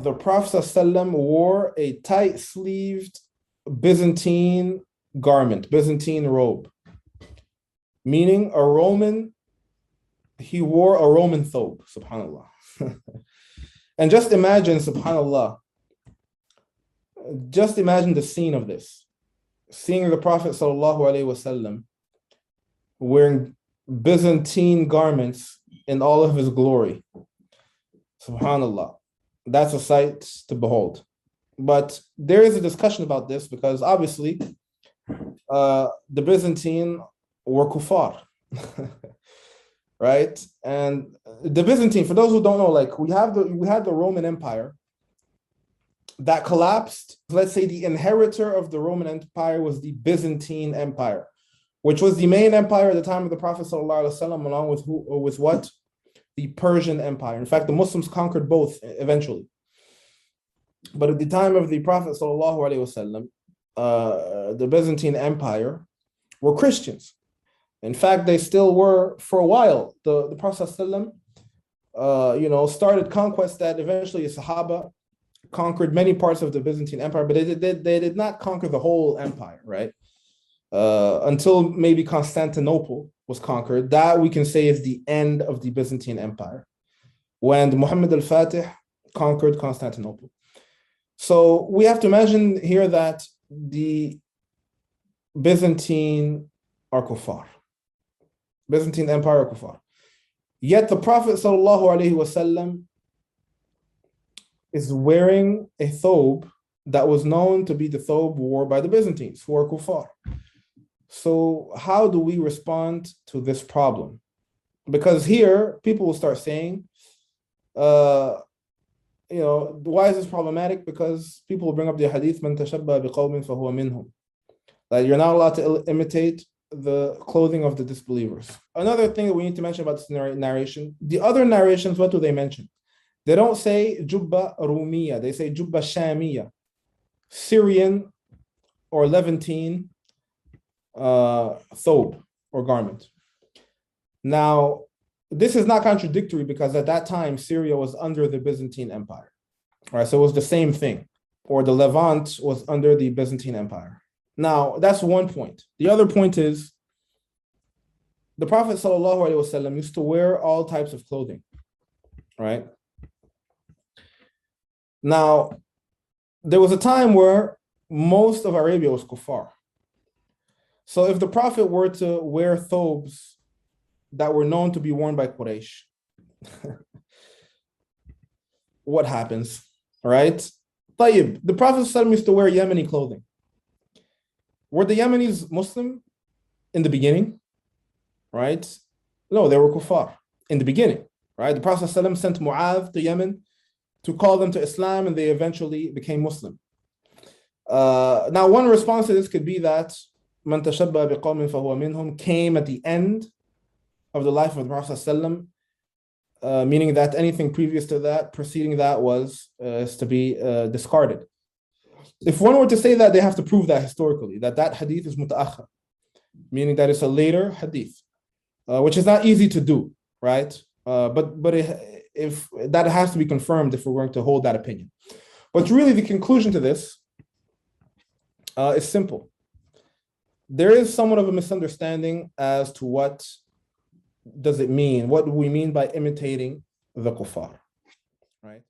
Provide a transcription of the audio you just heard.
the Prophet ﷺ wore a tight-sleeved Byzantine garment, Byzantine robe, meaning he wore a Roman thobe, subhanAllah. And just imagine, subhanAllah, just imagine the scene of this. Seeing the Prophet ﷺ wearing Byzantine garments in all of his glory. SubhanAllah. That's a sight to behold. But there is a discussion about this because obviously the Byzantine were kuffar. Right? And the Byzantine, for those who don't know, like we had the Roman Empire that collapsed. Let's say the inheritor of the Roman Empire was the Byzantine Empire, which was the main empire at the time of the Prophet ﷺ, along with what? The Persian Empire. In fact, the Muslims conquered both eventually. But at the time of the Prophet ﷺ, the Byzantine Empire were Christians. In fact, they still were for a while. The Prophet ﷺ, started conquest that eventually Sahaba conquered many parts of the Byzantine Empire, but they did not conquer the whole empire, right? Until maybe Constantinople was conquered. That we can say is the end of the Byzantine Empire, when Muhammad al-Fatih conquered Constantinople. So we have to imagine here that the Byzantine are kuffar. Byzantine Empire are kuffar. Yet the Prophet ﷺ is wearing a thobe that was known to be the thobe worn by the Byzantines, who are kuffar. So how do we respond to this problem? Because here people will start saying, why is this problematic? Because people will bring up the hadith, "Man tashabbaha biqawmin fahuwa minhum." That you're not allowed to imitate the clothing of the disbelievers. Another thing that we need to mention about this narration, the other narrations, what do they mention? They don't say Jubba Rumiya, they say Jubba Shamiya, Syrian or Levantine thobe or garment. Now, this is not contradictory because at that time, Syria was under the Byzantine Empire. All right, so it was the same thing, or the Levant was under the Byzantine Empire. Now, that's one point. The other point is the Prophet ﷺ used to wear all types of clothing, right? Now, there was a time where most of Arabia was kuffar. So if the Prophet were to wear thobes that were known to be worn by Quraysh, what happens, right? Tayyib, the Prophet ﷺ used to wear Yemeni clothing. Were the Yemenis Muslim in the beginning, right? No, they were kuffar in the beginning, right? The Prophet ﷺ sent Mu'adh to Yemen to call them to Islam, and they eventually became Muslim. Now, one response to this could be that "Man tashabbaha biqawmin fahuwa minhum" came at the end of the life of the Prophet ﷺ, meaning that anything previous to that, preceding that, is to be discarded. If one were to say that, they have to prove that historically, that hadith is muta'akhir, meaning that it's a later hadith, which is not easy to do, right? But if that has to be confirmed if we're going to hold that opinion. But really, the conclusion to this is simple. There is somewhat of a misunderstanding as to what does it mean? What do we mean by imitating the kuffar, right?